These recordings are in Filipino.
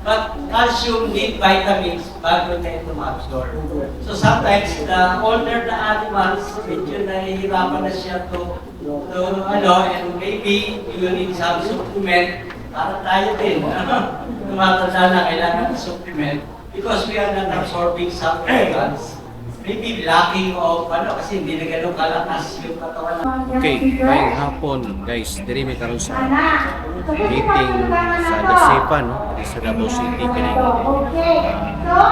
But calcium need vitamins bago na ito ma-absorb. So sometimes, the older the animals, medyo nahihirapan na siya to and maybe you need some supplement para tayo din. Tumatanda na kailangan ng supplement because we are not absorbing some vitamins. Maybe lacking of kasi hindi na ganun kalakas yung katawan. Okay, ngayong hapon guys, diri may karon sa meeting sa Dasipa, no? Sa Davao City kining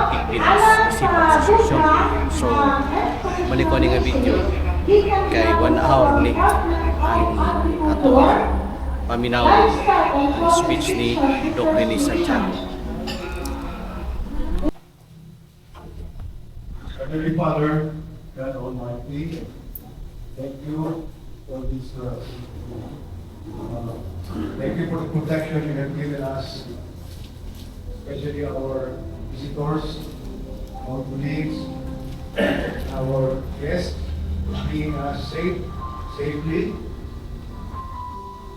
Pilipinas Dasipa Association. So, balik ko nga video kay 1 hour ni ang ato paminaw ang speech ni Doc Rene Santiago. Heavenly Father, God Almighty, thank you for this. Thank you for the protection you have given us, especially our visitors, our colleagues, our guests, being us safely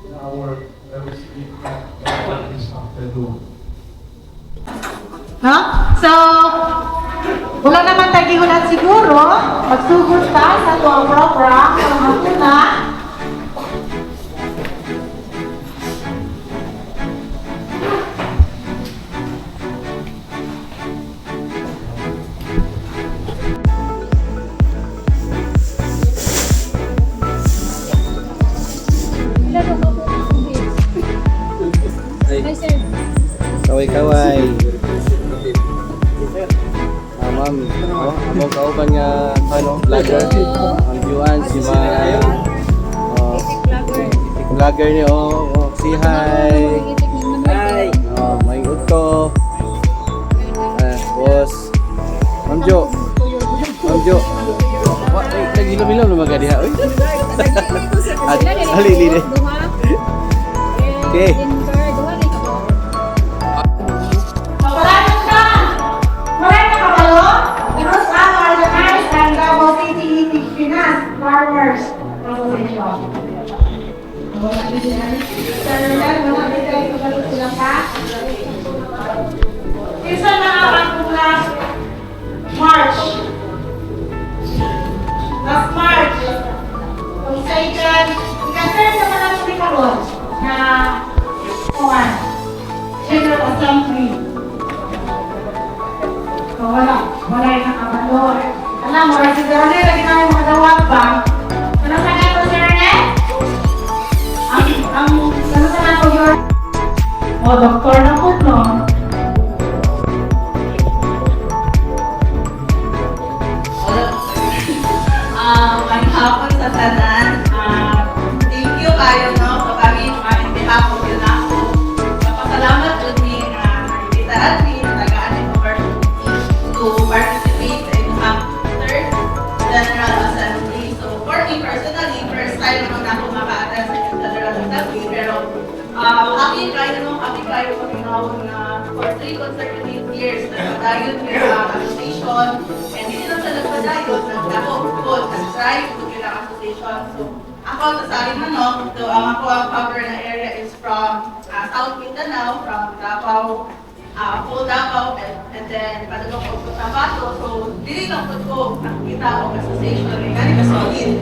in our very significant this afternoon. No? So, wala naman tagi-ulan siguro, magsugod ka sa tuwang program, ang hakuna. Kaway-kaway. Ma'am, among kauban nga vlogger. Ang viewan si Ma'am. Vlogger niyo, si hi. Hi. May utko. Boss. Ma'am Jo. Ma'am Jo. Nag-ilom-ilom naman ka diha. Halili din. Okay. Farmers Association. Isa na ang last March. Last March. Kung sa ikan, i-concern naman ang pinakaroon na General Assembly. So wala yung nakabalo. Alam mo, si Darnay, lagi namin makadawag ba? Ano sa nga Sir Ernest? Ano sa nga po yun? Doktor na po, no? Ang hapon sa tanan. Thank you kayo, no? So kami, in behalf of UNACO. Papasalamat po ni Tita Admin, tagaan University to participate sa inyong General Assembly. So for me personally, first time naman ako maka-attend sa General Assembly. Pero happy kayo paminawon na for 3 consecutive years nagpadayon yung association. And hindi lang sa nagpadayon, nag-upload, nag-drive to yung association. So ako sa akin so ako ang cover na area is from South Mindanao, from Davao, Full Davao, and then Padagong po Cotabato. So, dili lang po ko nakikita o association rin ka solid.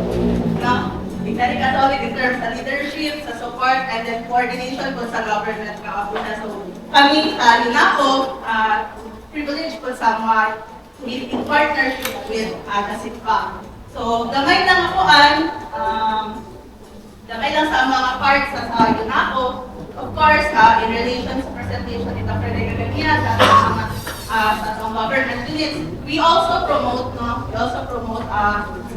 No? Hindi ka solid in terms sa leadership, sa support, and then coordination po sa government kaapuna. So, kami sa UNACO, privilege po sa mga meeting partnership with Dasipa. So, gamay lang sa mga parts sa UNACO. Of course, in relation to presentation ni Dr. Regalania sa government units, we also promote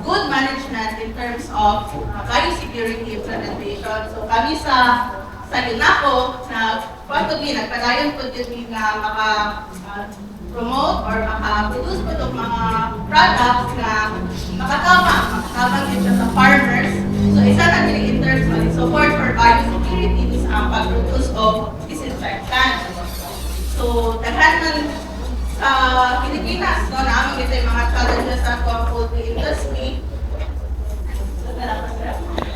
good management in terms of biosecurity implementation. So kami sa UNACO, nagpadayon po din na maka-promote or maka-produce po itong mga products na makatabang din siya sa farmers. So isa na din in terms of support for biosecurity is ang pag-produce of disinfectant. So daghan man sa Pilipinas, naamang ito yung mga challenges sa poultry industry.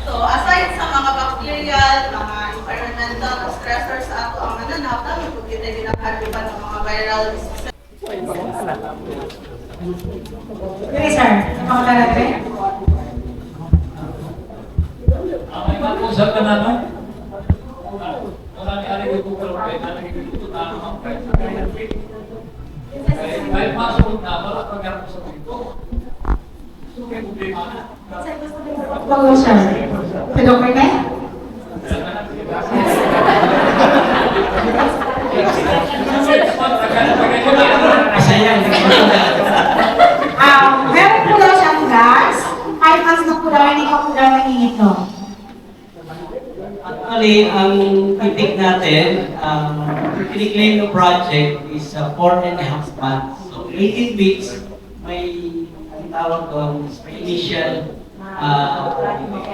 So So, aside sa mga bacterial, mga environmental stressors sa ato ang nananap, namin kung kita ginakadupan ng mga viral diseases. Sige, sir. Sa mga talaga. May mag-usap ka na, no? Wala ni Ari ko pero kaya nagiging na ang may pasok na wala pag ako sa dito. So may problema na. Oo, sir. Sa document? Meron po daw siyang gas. 5 months na po daw, hindi pa po daw nangingito. Actually, ang titik natin, piniklaim ng project is 4.5 months. So, 18 weeks, may ang tawag doon, may initial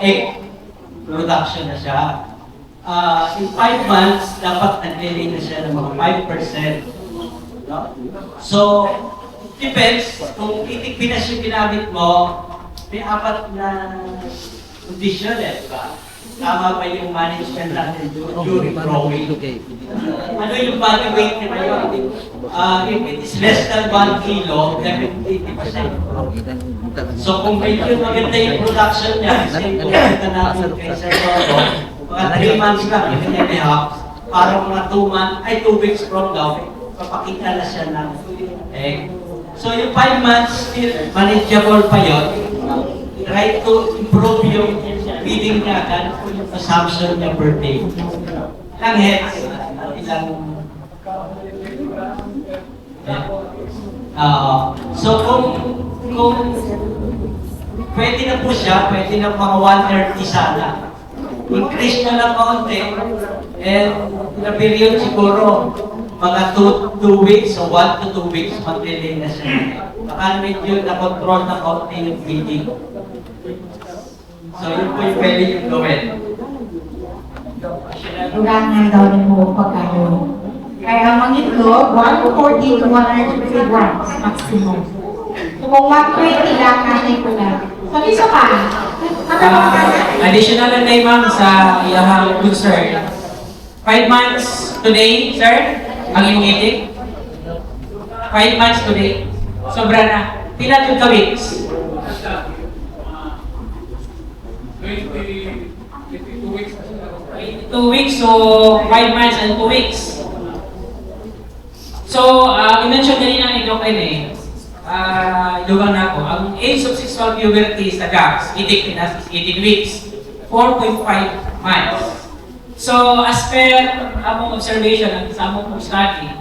egg production na siya. In 5 months, dapat nag-lay na siya ng mga 5%. No? So, depends kung itik binas yung ginamit mo, may 4 na condition di ba? Tama ba yung management natin during growing? Ano yung body weight niya ngayon? If it is less than 1 kilo, definitely 80%. So kung medyo maganda yung production niya, kasi kung kita natin kay Sir Toto, mga 3 months lang, even and a half, para mga 2 weeks from now, papakita na siya ng egg. So yung 5 months, still manageable pa yun. Try to improve yung feeding niya kan assumption niya per day. Ilang heads, ilang... So kung pwede na po siya, pwede na mga 130 sana. Increase na lang kaunti. And in a period siguro, mga 2 weeks o 1 to 2 weeks, mag-delay na siya. Baka medyo na-control na kaunti yung feeding. So yun po yung pwede yung gawin. Kulangan daw ng mga pagkain. Kaya ang mga itlog, 140 to 150 grams maximum. So kung 120 lang, nanay ko lang. So isa pa, Additional na tayo ma'am sa iyahang concern. 5 months today, sir, ang iyong itik. 5 months today. Sobra na. Pila yung ka weeks? 22 weeks na sila. 2 weeks, so 5 months and 2 weeks. So, i-mention kanina ni Doc Ene, lugang na ako, ang age of sexual puberty sa dogs, itik pinas is 18 weeks, 4.5 months. So, as per among observation sa among study,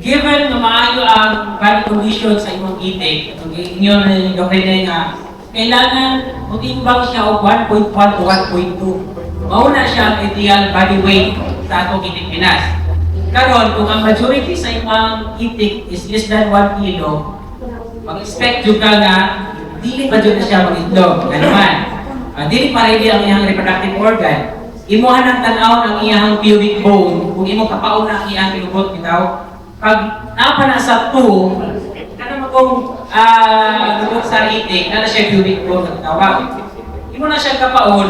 given na maayo ang body condition sa imong itik, itong inyo na Doc Ene nga, kailangan mag-imbang siya o 1.1 to 1.2. Mauna siya ang ideal body weight sa atong itik pinas. Karon, kung ang majority sa imong itik is less than 1 kilo, mag-expect yung ka nga, dili pa dyan na siya mag-itlog. Na naman, dili pa ready ang iyang reproductive organ. Imuhan ang tanaw ng iyang pubic bone, kung imo kapaon na ang iyang pilubot bitaw. Pag napa na sa 2, kana magong lubot sa itik, na siya pubic bone na tawag. Imo na siya kapaon,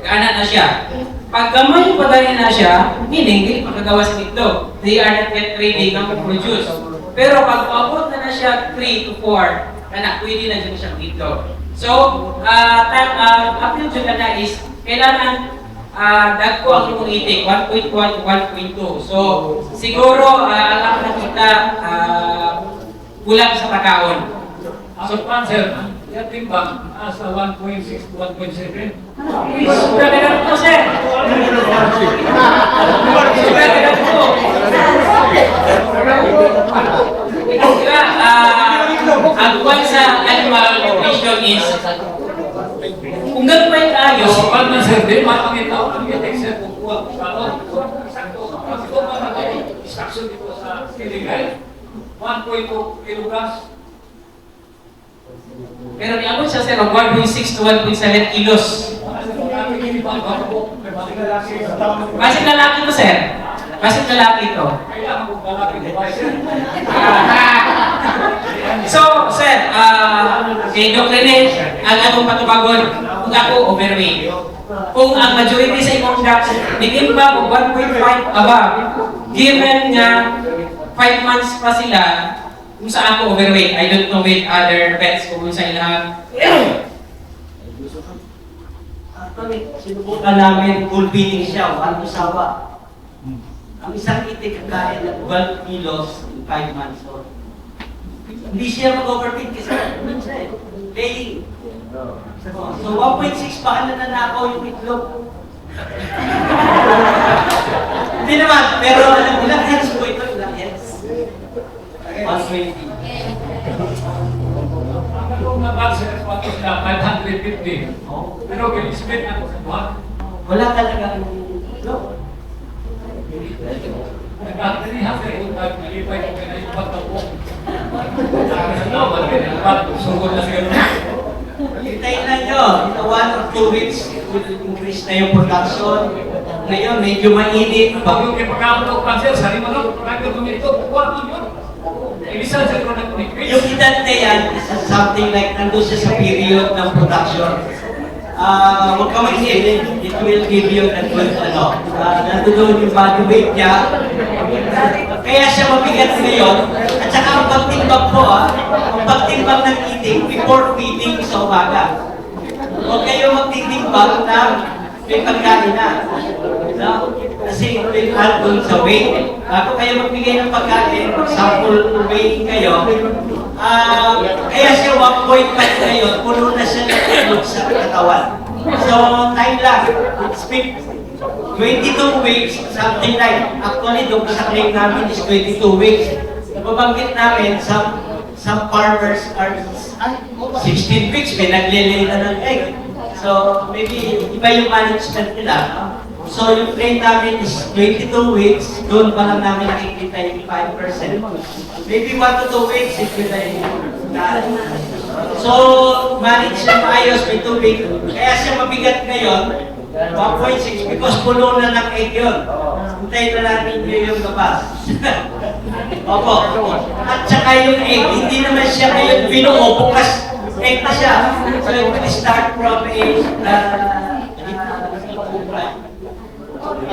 nag-ana na siya. Pag gamay pa dahil na siya, meaning, hindi makagawa sa itlog. They are not yet ready na produce. Pero pag paabot na siya 3 to 4, na pwede na dyan siyang itlog. So, appeal dyan na is, kailangan dagko ang imong itik, 1.1 to 1.2. So, siguro, alam na kita, kulang sa pagkaon. So, sir, yan timbang sa 1.6 to 1.7. Sobra ka na po, sir. Sobra ka na po. Diba, ang buwan sa animal nutrition is, kung gano'n pa yung tayo, So, pag na sir, di mapakita ko ang itik sir kung kuha ko kaon. Sakto. Kasi kung instruction dito sa kiligay, 1.2 kilograms. pero niabot siya sir, 1.6 to 1.7 kilos. Kasi lalaki to, sir. Kasi lalaki to. Kailangan kong lalaki device sir. So, sir, kay Doc Rene, ang atong patubagon, kung ako overweight. Kung ang majority sa imong docs, nag-imbag o 1.5 above, given nga 5 months pa sila, kung saan ako overweight. I don't know with other pets kung sa ilang. Actually, sinubukan namin full feeding siya, walang usawa. Ang isang itik kakain ng 12 kilos in 5 months old. Hindi siya mag-overfeed kasi ano siya eh, laying. So 1.6 pa na nanakaw yung itlog. Hindi naman, pero ilang heads po ito, ilang heads? 120. Kung nabagsa sa pati sila, 550. Pero kinisbit na ko sa buwan. Wala talaga yung itlog. Nagkakalihan sa ikot at nalipay ko kinaipat na po. Sa naman, kinaipat, sugod na siguro. Hintayin lang nyo, in 1 or 2 weeks, will increase na yung production. Ngayon, medyo mainit. Pag yung ipagkakot ko pansin, sa lima lang, pagkakot ko ito, kuha mo yun. Ibisan sa ito na kumikris. Yung edad na yan is something like nandun siya sa period ng production. Huwag ka mag-isip, it will give you that good, nandun yung body weight niya. Kaya siya mabigat ngayon. At saka ang pagtimbang po, ang pagtimbang ng eating before feeding sa umaga. Huwag kayo magtitimbang na may pagkain na. No? Kasi may doon sa weight. Bago kayo magbigay ng pagkain, sample weighing kayo, kaya siya 1.5 ngayon, puno na siya ng itlog sa katawan. So, time lang. It's 22 weeks, something like. Actually, doon sa claim namin is 22 weeks. Nababanggit namin, some farmers are 16 weeks, may naglilay na ng egg. So, maybe iba yung management nila. So, yung claim namin is 22 weeks, doon pa lang namin nakikita yung 5%. Maybe 1 to 2 weeks, if you like. So, manage siya maayos, may tubig. Kaya siya mabigat ngayon, 1.6, because puno na ng egg yun. Hintayin na namin nyo yung labas. Opo. At saka yung egg, hindi naman siya ngayon binuo, bukas egg na siya. So, it will start from a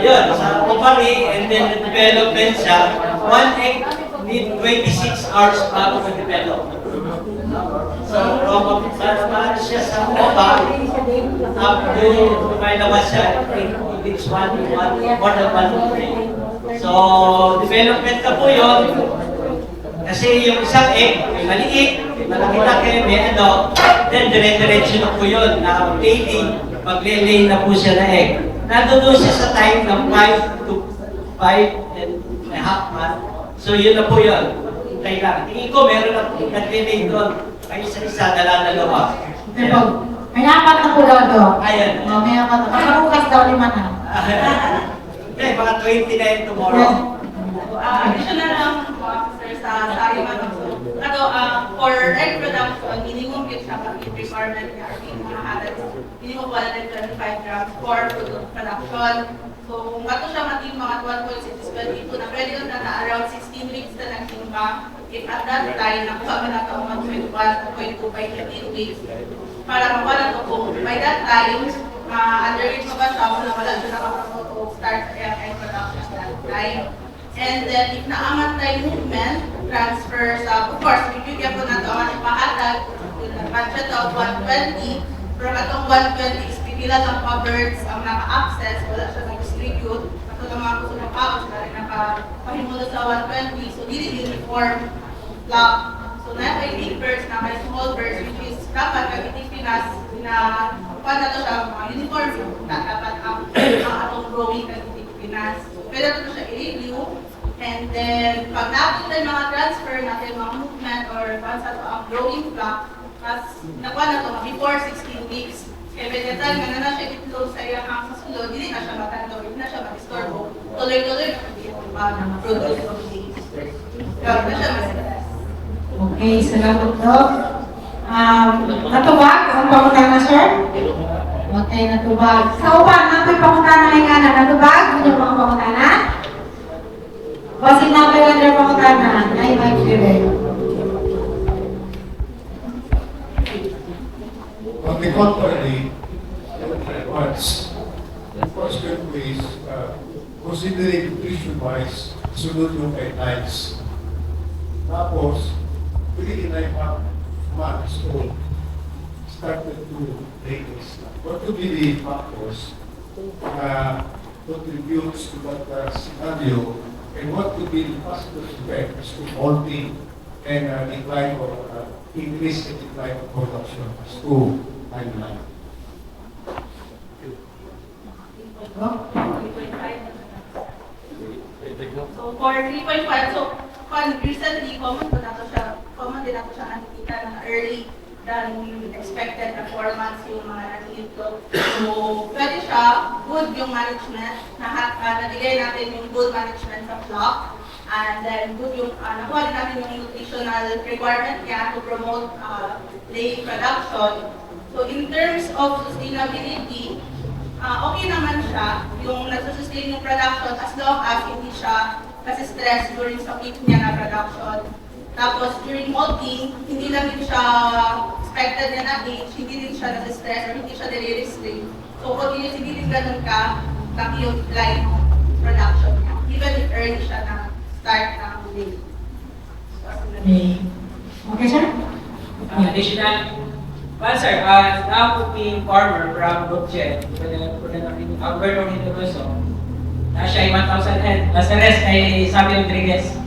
yun, sa ovary, and then the development siya, 1 egg need 26 hours bago ma-develop. So, para siya sa ova, up to lumalabas siya, it's more than 1 day. So, development na po yun. Kasi yung isang egg, may maliit, may malaki-laki, may then dire-diretso na po yun, na daily, magle-lay na po siya na egg. Nandun siya sa time ng 5 to 5.5 months. So yun na po yun. Kaya tingin ko meron na nag-lay doon. May isa-isa, dala-dalawa. May apat na po daw doon. Ayan. May apat na. Pagkabukas daw 5 na. Hindi, mga 20 na yun tomorrow. Additional lang officer sa aking for egg production, minimum yun siya pag-eat requirement niya or mga halat. Minimum 125 grams for food production. So kung bato siya mating mga 1.6 is 22 na pwede yun na around 16 weeks na nagtimba. If at that time, nakuha mo na ito 1.1, 2.2 by 15 weeks. Para makuha na ito kung by that time, underage mo ba siya kung wala siya nakapromote to start egg production at that time. And then, if naamatay movement, transfer sa, of course, bibigyan ko na ito ang ipahatag with a budget of 120. Pero itong 120 is pipila ng birds ang naka-access, wala siya nag-distribute. Ito ng mga gusto ng pouch na rin nakapahimulo sa 120. So, dili uniform flock. So, na may big birds na may small birds, which is dapat kagiting Pinas na paano na ito siya, mga uniform, dapat ang atong growing kagiting Pinas. Pwede ito siya i-review. And then, pag natin tayo mga transfer natin, mga movement, or once ito ang growing flock, mas nakuha na ito before 16 weeks. Kaya pwede tayo na siya itlog sa iyang sa sulod, hindi na siya matando, hindi na siya mag-disturbo. Tuloy-tuloy na hindi yung mag-produce of days. Kaya na siya mas-success. Okay, salamat po. Natubag ang pangutana, sir? Okay, natubag. Sa upan, napoy pangutana ng kanan. Natubag, yung mga pangutana? Basin napoy ang pangutana. Ay, mag-give. contrary, once, first ways, considering nutrition-wise, sunod yung guidelines. Tapos, 3.5 months old, started to take this. What could be the factors contributes to that scenario, and what could be the possible effects to halting and decline or increase the decline of production as to timeline? So for 3.5, so recently, common din ako siya nakikita na early than expected na 4 months yung mga nag-iitlog. So, pwede siya, good yung management, nabigay natin yung good management sa flock, and then good yung, nakuha din natin yung nutritional requirement niya to promote laying production. So, in terms of sustainability, okay naman siya, yung nagsusustain yung production as long as hindi siya kasi stress during sa peak niya na production. Tapos during molting, hindi lang din siya expected niya na age, hindi din siya nasa-stress or hindi siya delirious-free. So continuous, hindi din ganun ka yung line production niya. Even if early siya na start ng day. Okay, sir? Additional. Well, sir, ako being farmer from Bukche, Albert Orinoco, na siya ay 1,000 head. Sa rest ay Sabi Rodriguez.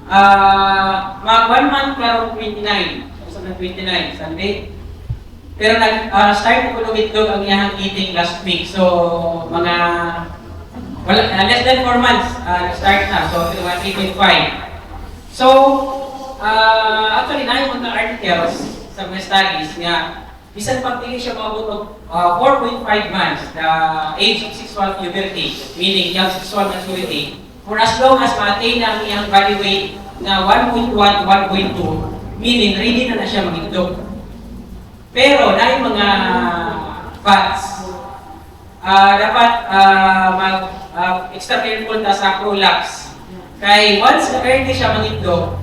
Mga 1 month karong 29, sa 29, Sunday. Pero nag-start ko lumitlog ang iyang eating last week. So, mga less than 4 months, start na. So, 3.5. So, actually, nayon ng articles sa mga studies nga, bisan pag hindi siya mabot 4.5 months, the age of sexual puberty, meaning young sexual maturity, for as long as ma-attain na ang iyang body weight na 1.1, 1.2, meaning ready na siya mag-itlog. Pero na yung mga fats, dapat extra careful ta sa prolapse. Kay once na ready siya mag-itlog,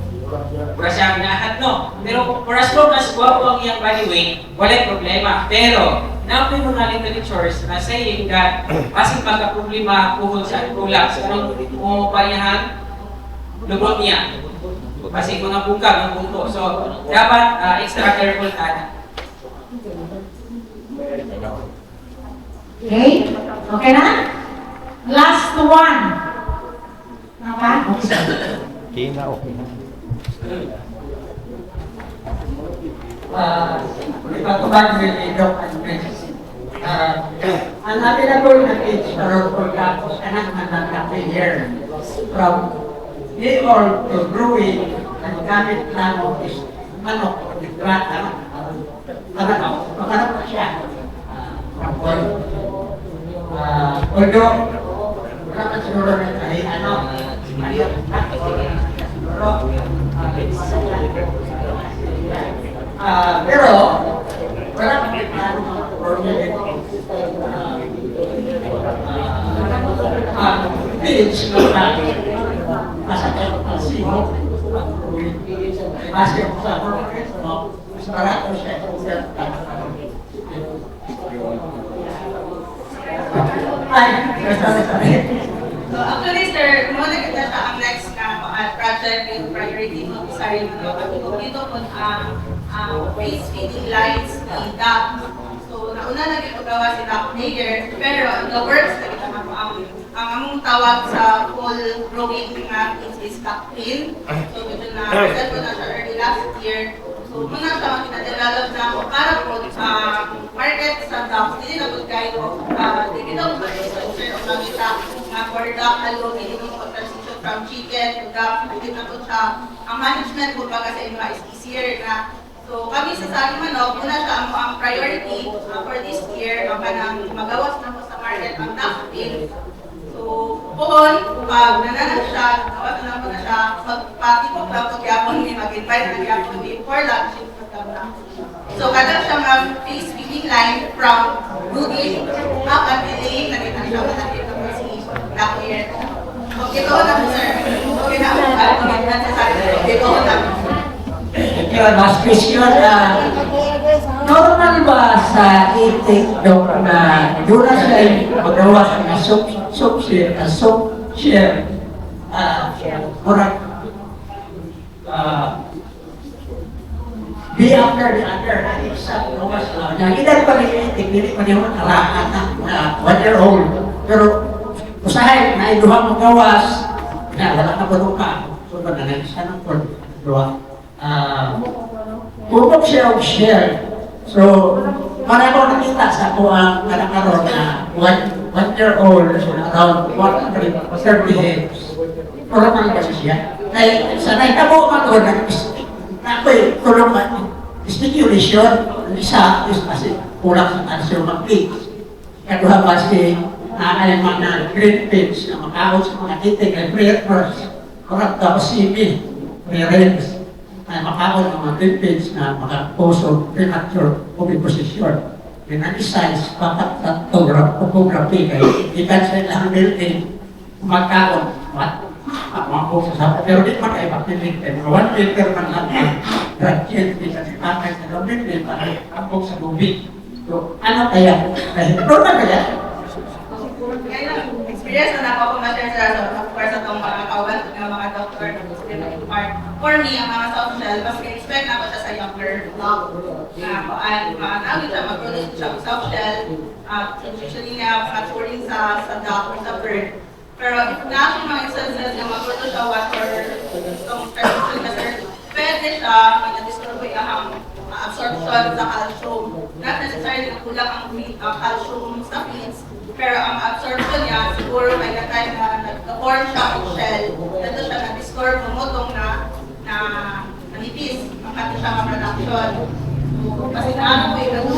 wala siya ginahat, no? Pero for as long as guwapo ang iyang body weight, walang problema. Pero, na-apply mo na literatures na saying that kasi magka-problema puhol sa prolapse, anong pariyahan? Lubot niya. Kasi mga bukag ng bunto. So, dapat extra careful tayo. Okay? Okay na? Last one. Apa? Okay na, okay na. Ipatubag ni Doc Andres. Ang available na age para pagkakos anak na year from day old to growing ang gamit lang is manok o digrata. Magkano pa siya? Although, wala ka siguro na tayo, pero wala kang plano mga project. Village na tayo. Masakit ang sino. Masakit sa project. Barato siya. Ay, sorry. So actually sir, mo na kita siya ang next na project yung priority mo sa rin mo. At dito po face feeding lines ni DAP. So nauna na gipagawa si DAP Mayor, pero the works na kita ang among tawag sa full growing nga is cocktail. So ito na, result ko na siya early last year. So muna siya kita-develop na ako para po market sa DAP. Hindi na po kayo, hindi na po kayo makita nga for DAP alone, hindi mo mag-transition from chicken to DAP. Hindi na po siya, ang management po baga sa inyo is easier na. So kami sa Saging Manok, muna siya ang priority for this year, ang magawas na po sa market ang DAP bill. So, poon, pag nananag siya, gawas na po na siya, magpatipok lang po gyapon ni mag-invite na gyapon ni for lunch. So, kada siya mag-face feeding line from brooding up until laying, nakita siya, nakita po si Lakuyer. Okay, ito na po, sir. Okay na, okay na po. Thank you. Last question. Normal ba sa itik, Dok, na doon na siya magawa na soup share, correct, di after the other, isa, gawas na. Nagidar pa rin itik, hindi pa niya matarahan na 1 year old. Pero, usahay, na iduha mo gawas, na wala na pa ka. So, ba na isa ng pagduha. Pupok siya of share. So, para ko nakita sa ako ang kalakaroon na 1 year old, around 130 heads. Normal ba siya? Kaya sanay na po ako na ako'y tulong sticulation. Isa is kasi kulang sa calcium mag-pigs. Kaduha pa si ay mga green pigs na makaon sa mga titig ay predators. Kurang tapos CB, pre-reds. Ay makaon ng mga green pigs na makaposo premature oviposition. Yan ang isa-is papat sa topography kayo. Ikan sa ilang building makaon. Mampu sa pero di pakai bakteria dan kawan filter manhattan rajin bisa dipakai dalam building para kampung sa bumi. So, ano kaya? Normal kaya? Experience na ako ma-share sa of course itong mga kawan ng mga doctor for me, ang mga soft shell, mas expect na ako siya sa younger dog. Namin siya mag-produce siya ng soft shell, usually na maturing sa dog or sa bird. Pero if na yung mga instances na mag-produce siya water, itong fermentation kasi pwede siya, mag-disturb yung absorption sa calcium. Not necessarily na kulang ang calcium sa feeds, pero ang absorption niya, siguro may na-time na nag-form siya ng shell. Dito siya na-disturb, pumutong na manipis, makati siya ma-production. Kasi naano ko yung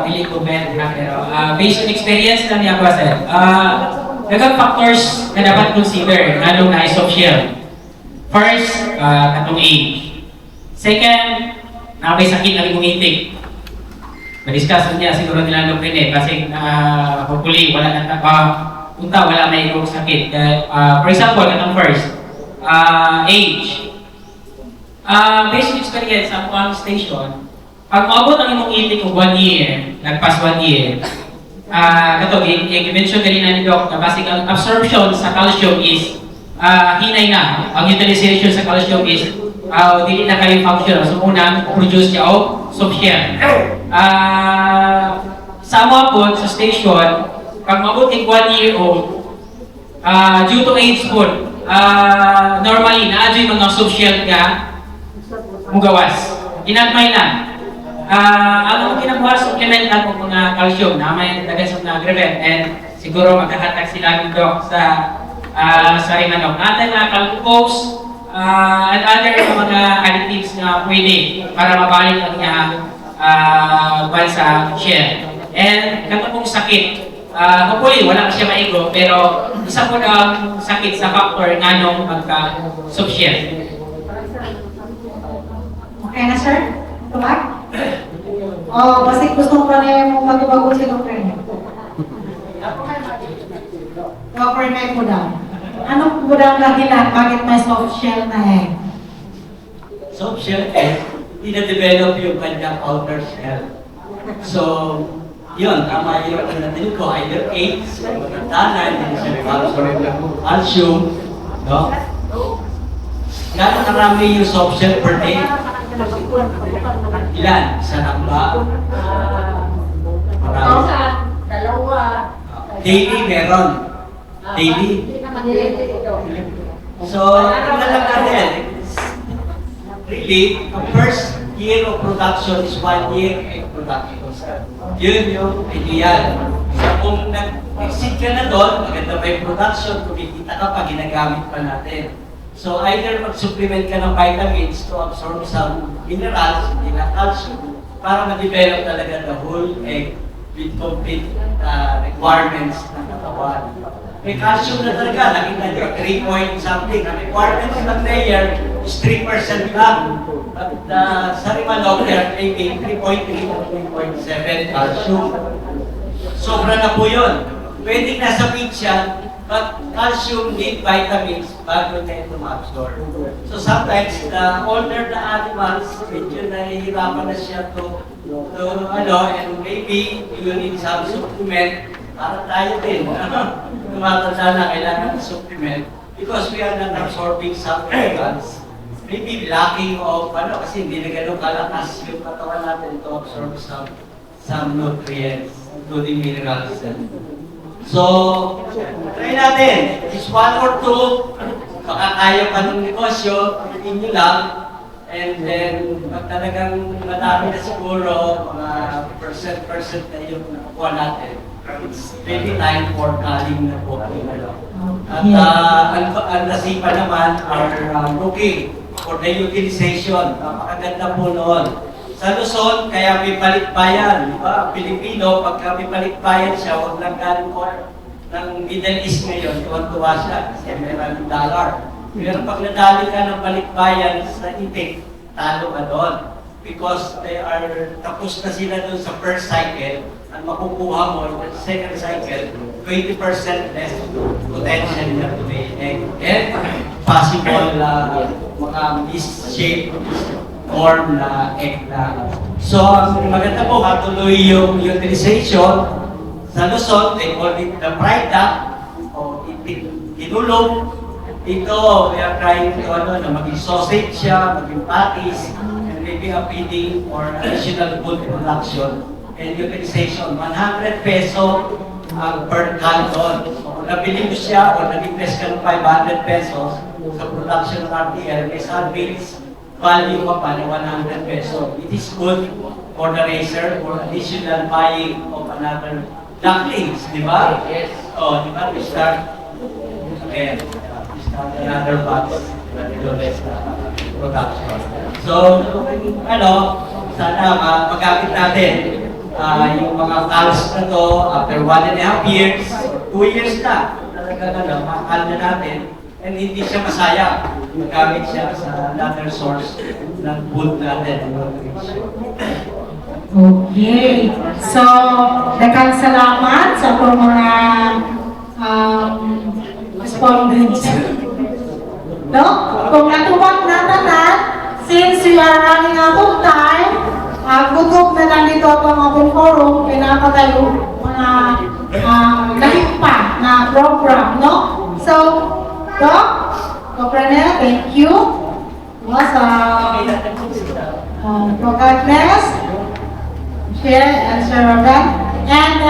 Dili ko bet na pero based on experience lang niya ko sir. Daghang factors na dapat consider nganong na soft shell. First, katong age. Second, may sakit na imong itik. Ma-discuss niya siguro nila ng pwede kasi hopefully wala na punta wala may ibang sakit. For example, katong first, age. Based on experience sa ang station, pag maabot ang imong itik of 1 year, nagpas 1 year, kato, i-mention kanina ni Doc, na basic ang absorption sa calcium is hinay na. Ang utilization sa calcium is dili na kayo functional. So, unang produce siya o soft shell. Sa mga po, sa station, pag maabot ng 1 year old, due to age po, normally, na-adyo yung mga soft shell ka mugawas. Ginagmay na. Ang kinabuha supplement ang mga calcium na may tagasong na gravel and siguro magkakatak sila ng Doc sa manok. Natin na glucose and other mga additives na pwede para mabalik ang niya sa shell. And katong sakit, hopefully wala siya maigo pero isa po ang sakit sa factor nganong magka-soft shell. Okay na, sir? Tumak? Basta gusto pa na yung mag-bago si Dr. Dr. May po daw. Anong po daw dahilan? Bakit may soft shell na egg? Soft shell egg, ina-develop yung kanyang outer shell. So, yun, tama yung natin ko, either AIDS, tanay, calcium, no? Gano'n karami yung soft shell per day? Ilan? Isa lang ba? Marami. Daily meron. Daily. So, tingnan lang natin. Really, the first year of production is 1 year of production. Yun yung ideal. So, kung nag-exceed ka na doon, maganda pa yung production, kumikita ka pa, ginagamit pa natin. So either mag-supplement ka ng vitamins to absorb some minerals, hindi na calcium, para ma-develop talaga the whole egg with complete requirements ng katawan. May calcium na talaga, nakita nyo, 3 point something. Ang requirements ng layer is 3% lang. But sa Rimalog, maybe 3.3 or 3.7 calcium. Sobra na po yun. pwedeng nasa beach yan, but calcium need vitamins bago na ito ma-absorb. So sometimes, the older the animals, medyo nahihirapan na siya to and maybe you need some supplement para tayo din. Tumatanda na kailangan ng supplement because we are not absorbing some minerals. Maybe lacking of, kasi hindi na ganun kalakas yung katawan natin to absorb some nutrients, including minerals. So, try natin. Just 1 or 2, makakaya pa ng negosyo, hindi nyo lang. And then, pag talagang madami na siguro, mga percent na yung nakuha natin, it's really time for calling na po. At ang nasipa naman are looking for the utilization. Napakaganda po noon. Sa Luzon, kaya may palikbayan. Diba? Pilipino, pagka may palikbayan siya, huwag lang galing po ng Middle East ngayon, tuwan-tuwa siya kasi may maraming dollar. Pero pag nadali ka ng balikbayan sa itik, talo ka doon. Because they are, tapos na sila doon sa first cycle, ang makukuha mo sa second cycle, 20% less potential na to be egg. And possible mga misshaped form na egg na. So, ang maganda po, katuloy yung utilization. Sa Luzon, they call it the fried duck, o tinulog. Dito, we are trying to na maging sausage siya, maging patties, and maybe a feeding or additional food production and utilization. 100 peso per canton. So, kung nabili mo siya o nag-invest ka ng 500 pesos sa production ng RTL, may salvage value ka pa ng 100 peso. It is good for the raiser for additional buying of another ducklings, di ba? Yes. Oh, di ba? We start again. Another batch production. So, sana magamit natin yung mga calves na to after 1.5 years, 2 years na. Talaga makakal na natin and hindi siya masayang. Magamit siya sa another source ng food natin. Okay. So, daghang salamat sa mga respondents. No? Kung natuwag na tanan, since we are running out of time, gutom na lang dito itong open forum, pinapatayo mga lahit pa na program, no? So, Doc, Copranel, thank you. God bless. Share and share and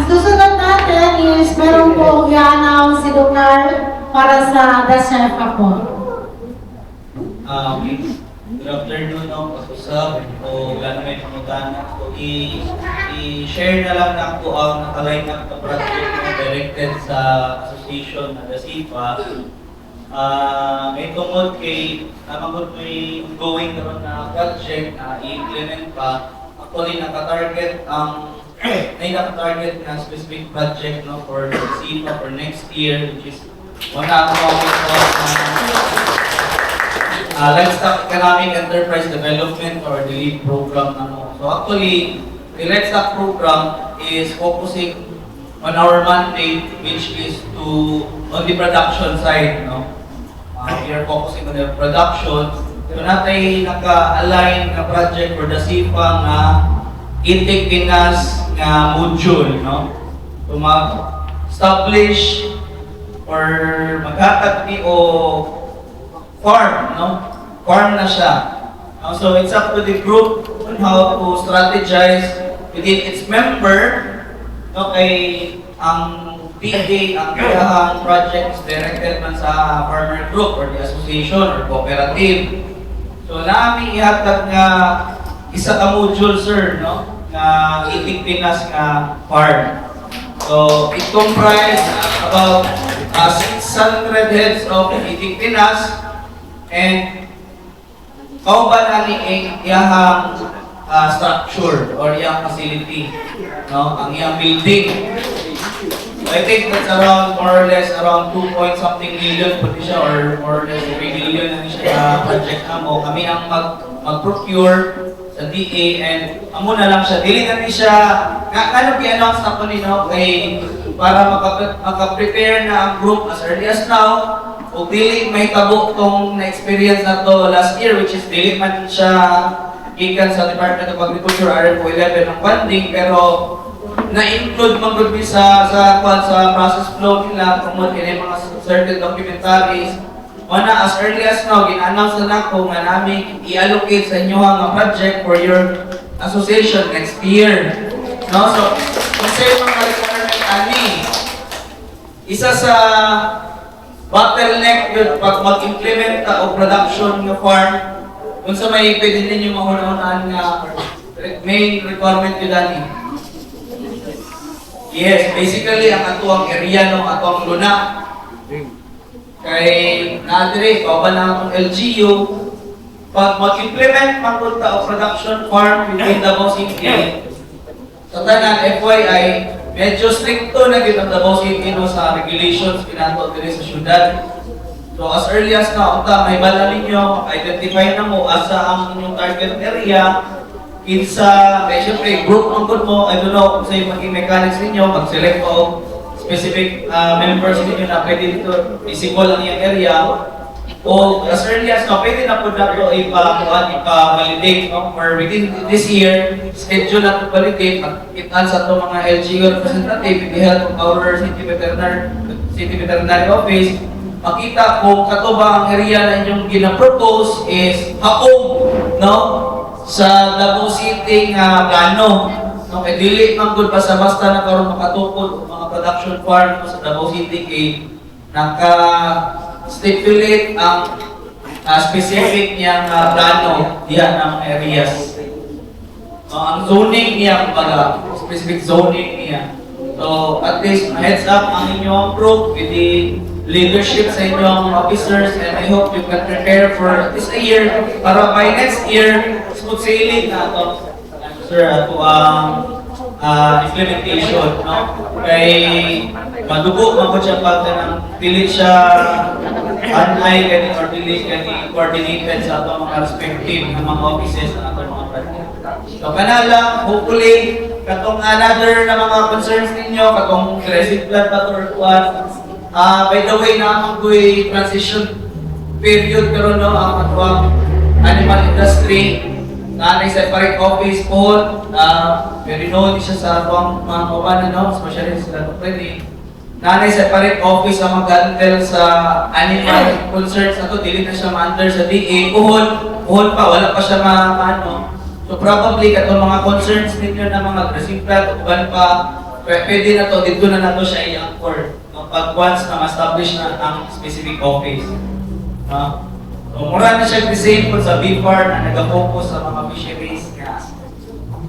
susunod natin is meron po i-announce si Dr. para sa The Chef ako. Good afternoon, pag-usap o gano'n may pangutana. So, i-share na lang na po ang nakaline up na project na directed sa association na The SIPA. May tungkol kay namagod may ongoing naman na project na i-implement pa. Actually, naka-target na specific project for the SIPA for next year, which is one of Livestock Economic Enterprise Development or the LEAD program. So actually, the livestock program is focusing on our mandate, which is on the production side. We are focusing on the production. So natin naka-align na project for the SIPA na Intake Pinas na module. So mag-establish or magkakatbi o farm, farm na siya. So it's up to the group on how to strategize within its member. Kay ang PD, ang kayahang project is directed man sa farmer group or the association or cooperative. So namin ihatag nga isa ka module, sir, na Itik Pinas nga farm. So it comprises about 600 heads of Itik Pinas. And kauban ani iyang structure or iyang facility, ang iyang building. So I think that's around more or less around 2-point-something million pati siya or more or less 3 million na siya project mo. Kami ang mag-procure sa DA and amo na lang siya. Dili na ni siya ano i-announce na po kay para maka-prepare na ang group as early as now. O dili may tabo tong na-experience na to last year, which is dili man siya gikan sa Department of Agriculture RFO 11 ng funding, pero na-include man gud sa process flow nila, promote kini mga certain documentaries. Una, as early as now, gin-announce na nako nga namin i-allocate sa inyo ang project for your association next year. No? So, kung sa mga requirement ani, isa sa bottleneck yun pag mag-implement ka o production ng farm, kung sa may pwede ninyo mahunahunaan nga main requirement yun ani. Yes, basically ang atuang area no, atuang luna. Kay naadire pa ba na ang LGU pag mag-implement magpunta o production farm within Davao City. Sa tanan FYI, medyo stricto na gid ang Davao City no sa regulations pinato diri sa syudad. So as early as now, may bala ninyo, identify na mo asa ang inyong target area, kinsa, may syempre, group ang good mo, I don't know kung sa'yo maging mechanics ninyo, mag-select mo specific members ninyo na pwede dito, visible ang iyong area, o as early as now, pwede na po na ito ipa-validate, no? Or within this year, schedule na ito validate, mag-itan sa ito mga LGU representative, with the help of our City Veterinary Office, makita kung kato ba ang area na inyong gina-propose is haong, no? Sa Davao City nga plano. No, kay dili man gud basta-basta na karon makatukod mga production farm sa Davao City kay naka-stipulate ang specific niyang plano diyan ng areas. Ang zoning niya, kumbaga, specific zoning niya. So, at least, heads up ang inyong group with the leadership sa inyong officers, and I hope you can prepare for at least a year para by next year, smooth sailing na ito. Sir, ito ang implementation, no? Kay madugo, mabot siya pagka ng dili siya unlike any or dili any coordinated sa ito mga respective ng mga offices na ito mga project. So, kanala, hopefully, katong another na mga concerns ninyo, katong credit plan pa or what, by the way, naman ko'y transition period karon no ang atwang animal industry na separate office po, very known siya sa atwang mga kawanan no, especially sila pwede. Nanay separate office ang mag-handle sa animal concerns ato, dili na siya ma-under sa DA. Puhol pa, wala pa siya ma-ano. So probably katong mga concerns ninyo na mga dressing plant, uban pa, pwede na to, dito na nato siya i-anchor. Pag once na ma-establish na ang specific office. So, mura na siya the-same po sa BFAR na nag-focus sa mga fisheries nga.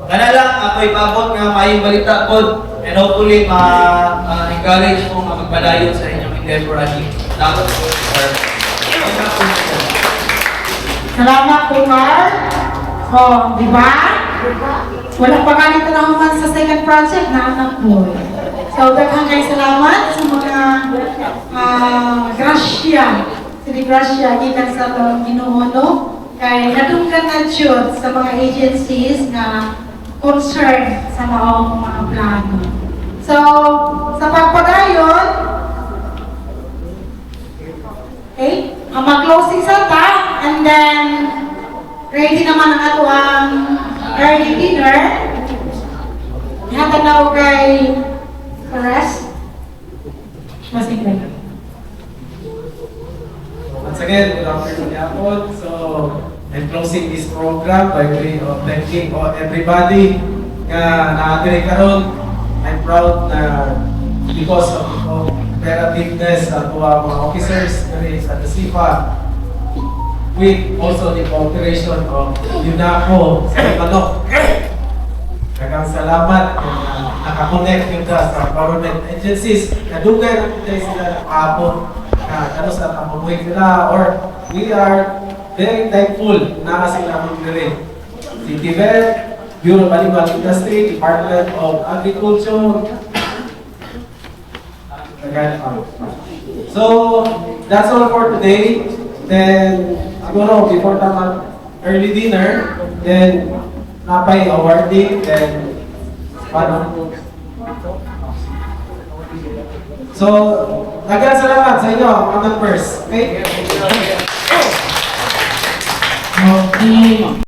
Kana lang, ako ipabot nga mayong balita po, and hopefully ma-encourage po magpadayon sa inyong endeavor at dapat po. Salamat po, Mark. So, di ba? Wala pa nga nito naman sa second project na anak mo. So, daghang kay salamat sa mga grasya. Sili grasya, ikan sa itong Ginoo, kay nadunggan na jud sa mga agencies na concerned sa maong mga plano. So, sa pagpadayon, okay, mag-closing sa ta, and then, ready naman ang ato ang early dinner. Hatanaw kay Perez. Once again, good afternoon Yapon. So, I'm closing this program by way of thanking everybody na naatiri karon. I'm proud na because of operativeness ng mga officers at the CIFA, with also the cooperation of UNACO sa Manok. Daghang salamat na nakakonect yun sa government agencies na dugay na tayo sila nakapon na sa tamuhin sila, or we are very thankful na sila mag-direct. City Vet, Bureau of Animal Industry, Department of Agriculture. So, that's all for today. Then, siguro, before tama early dinner, then, napay awarding, then, paano? So, daghang salamat sa inyo, mga members. Okay? Okay.